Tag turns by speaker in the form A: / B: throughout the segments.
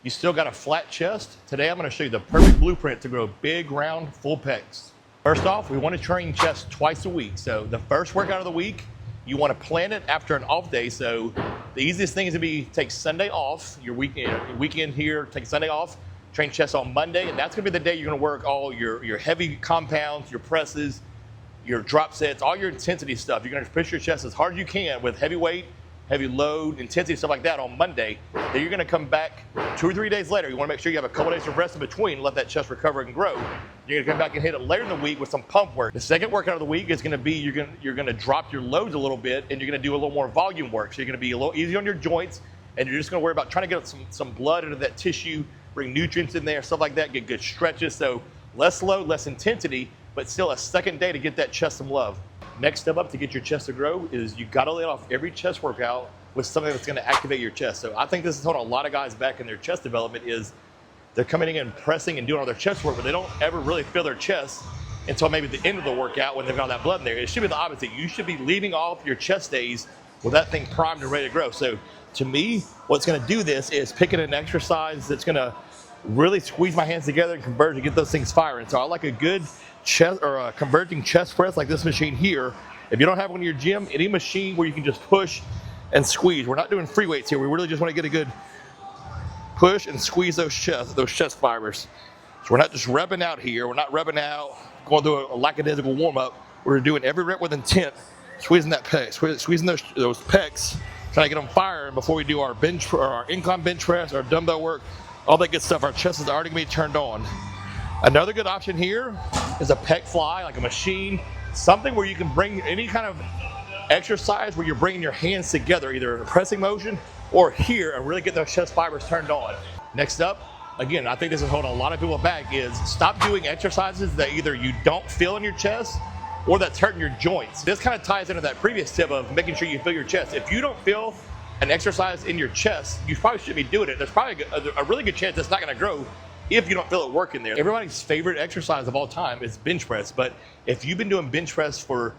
A: You still got a flat chest? Today I'm going to show you the perfect blueprint to grow big, round, full pecs. First off, we want to train chest twice a week. So the first workout of the week, you want to plan it after an off day. So the easiest thing is to be take Sunday off, your weekend here, take Sunday off, train chest on Monday, and that's going to be the day you're going to work all your heavy compounds, your presses, your drop sets, all your intensity stuff. You're going to push your chest as hard as you can with heavy weight, heavy load, intensity, stuff like that on Monday. Then you're going to come back 2 or 3 days later. You want to make sure you have a couple days of rest in between, let that chest recover and grow. You're going to come back and hit it later in the week with some pump work. The second workout of the week is going to be you're going to drop your loads a little bit, and you're going to do a little more volume work. So you're going to be a little easy on your joints, and you're just going to worry about trying to get some blood into that tissue, bring nutrients in there, stuff like that, get good stretches. So less load, less intensity, but still a second day to get that chest some love. Next step up to get your chest to grow is you got to let off every chest workout with something that's going to activate your chest. So I think this is holding a lot of guys back in their chest development is they're coming in and pressing and doing all their chest work, but they don't ever really feel their chest until maybe the end of the workout when they've got that blood in there. It should be the opposite. You should be leading off your chest days with that thing primed and ready to grow. So to me, what's going to do this is picking an exercise that's going to really squeeze my hands together and converge and get those things firing. So I like a good chest or a converging chest press like this machine here. If you don't have one in your gym, any machine where you can just push and squeeze. We're not doing free weights here. We really just want to get a good push and squeeze those chest fibers. So we're not just repping out here. We're not repping out, going through a lackadaisical warm-up. We're doing every rep with intent, squeezing that pec, squeezing those pecs, trying to get them firing before we do our bench or our incline bench press, our dumbbell work, all that good stuff. Our chest is already going to be turned on. Another good option here is a pec fly, like a machine, something where you can bring any kind of exercise where you're bringing your hands together, either in a pressing motion or here, and really get those chest fibers turned on. Next up, again, I think this is holding a lot of people back, is stop doing exercises that either you don't feel in your chest or that's hurting your joints. This kind of ties into that previous tip of making sure you feel your chest. If you don't feel an exercise in your chest, you probably shouldn't be doing it. There's probably a really good chance it's not going to grow if you don't feel it working there. Everybody's favorite exercise of all time is bench press, but if you've been doing bench press for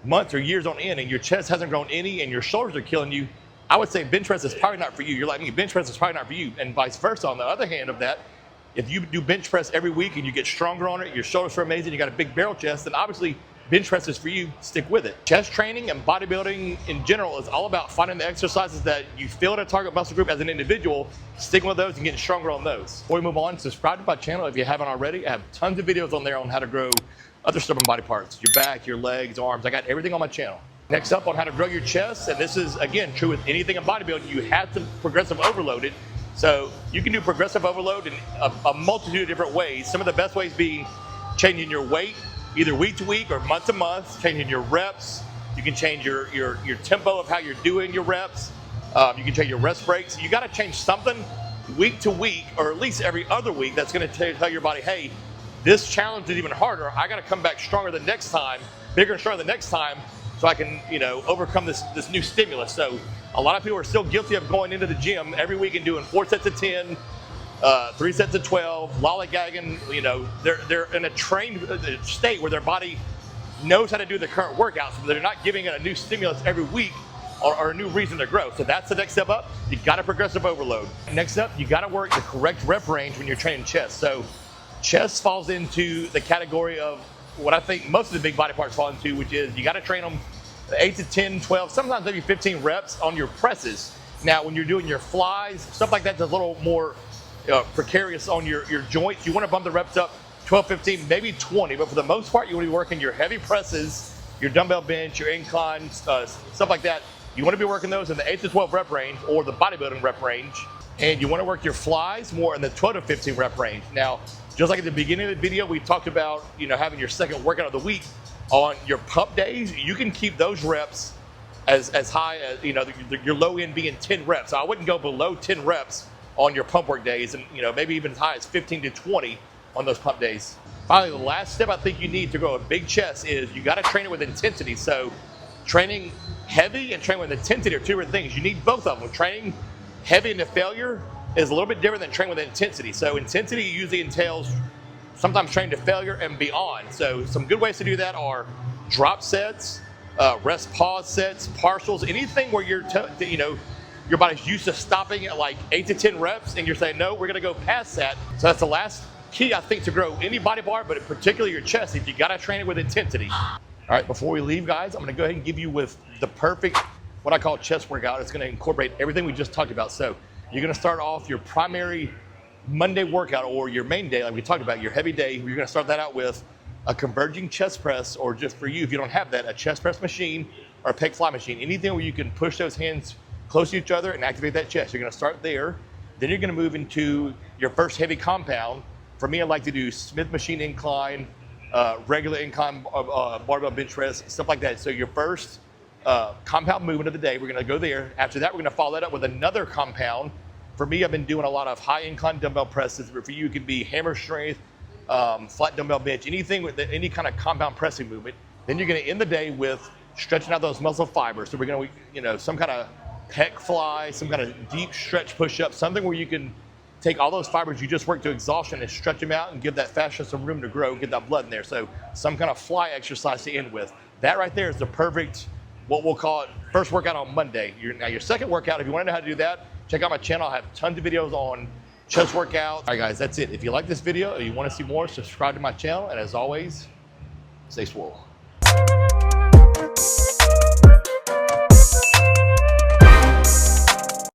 A: months or years on end and your chest hasn't grown any and your shoulders are killing you, I would say bench press is probably not for you. You're like me, bench press is probably not for you, and vice versa. On the other hand of that, if you do bench press every week and you get stronger on it, your shoulders are amazing, you got a big barrel chest, then obviously bench press is for you, stick with it. Chest training and bodybuilding in general is all about finding the exercises that you feel in a target muscle group as an individual, sticking with those and getting stronger on those. Before we move on, subscribe to my channel if you haven't already. I have tons of videos on there on how to grow other stubborn body parts, your back, your legs, arms. I got everything on my channel. Next up on how to grow your chest, and this is, again, true with anything in bodybuilding, you have to progressive overload it. So you can do progressive overload in a multitude of different ways. Some of the best ways being changing your weight, either week to week or month to month, changing your reps. You can change your tempo of how you're doing your reps. You can change your rest breaks. You got to change something week to week, or at least every other week, that's going to tell your body, hey, this challenge is even harder. I got to come back stronger the next time, bigger and stronger the next time, so I can, overcome this new stimulus. So a lot of people are still guilty of going into the gym every week and doing 4 sets of 10, 3 sets of 12, lollygagging. They're in a trained state where their body knows how to do the current workouts, but they're not giving it a new stimulus every week or a new reason to grow. So that's the next step up. You got to progressive overload. Next up, you got to work the correct rep range when you're training chest. So chest falls into the category of what I think most of the big body parts fall into, which is you got to train them 8 to 10, 12, sometimes maybe 15 reps on your presses. Now, when you're doing your flies, stuff like that's a little more precarious on your joints. You want to bump the reps up 12, 15, maybe 20, but for the most part, you want to be working your heavy presses, your dumbbell bench, your incline, stuff like that. You want to be working those in the 8 to 12 rep range or the bodybuilding rep range. And you want to work your flies more in the 12 to 15 rep range. Now, just like at the beginning of the video, we talked about, having your second workout of the week on your pump days. You can keep those reps as high as, your low end being 10 reps. So I wouldn't go below 10 reps on your pump work days, and, maybe even as high as 15 to 20 on those pump days. Finally, the last step I think you need to grow a big chest is you got to train it with intensity. So training heavy and training with intensity are two different things. You need both of them. Training heavy into failure is a little bit different than training with intensity. So intensity usually entails sometimes training to failure and beyond. So some good ways to do that are drop sets, rest pause sets, partials, anything where you're your body's used to stopping at like 8 to 10 reps, and you're saying, no, we're gonna go past that. So that's the last key, I think, to grow any body part, but particularly your chest, if you gotta train it with intensity. All right, before we leave, guys, I'm gonna go ahead and give you with the perfect, what I call chest workout. It's gonna incorporate everything we just talked about. So you're gonna start off your primary Monday workout, or your main day, like we talked about, your heavy day. You're gonna start that out with a converging chest press, or just for you, if you don't have that, a chest press machine or a pec fly machine. Anything where you can push those hands close to each other and activate that chest. You're gonna start there. Then you're gonna move into your first heavy compound. For me, I like to do Smith machine incline, regular incline, barbell bench press, stuff like that. So your first compound movement of the day, we're gonna go there. After that, we're gonna follow that up with another compound. For me, I've been doing a lot of high incline dumbbell presses, but for you, it could be hammer strength, flat dumbbell bench, anything with any kind of compound pressing movement. Then you're gonna end the day with stretching out those muscle fibers. So we're gonna, some kind of pec fly, some kind of deep stretch push-up, something where you can take all those fibers you just worked to exhaustion and stretch them out and give that fascia some room to grow, get that blood in there. So some kind of fly exercise to end with. That right there is the perfect, what we'll call it, first workout on Monday. Now your second workout, if you want to know how to do that, check out my channel. I have tons of videos on chest workouts. All right, guys, that's it. If you like this video or you want to see more, subscribe to my channel. And as always, stay swole.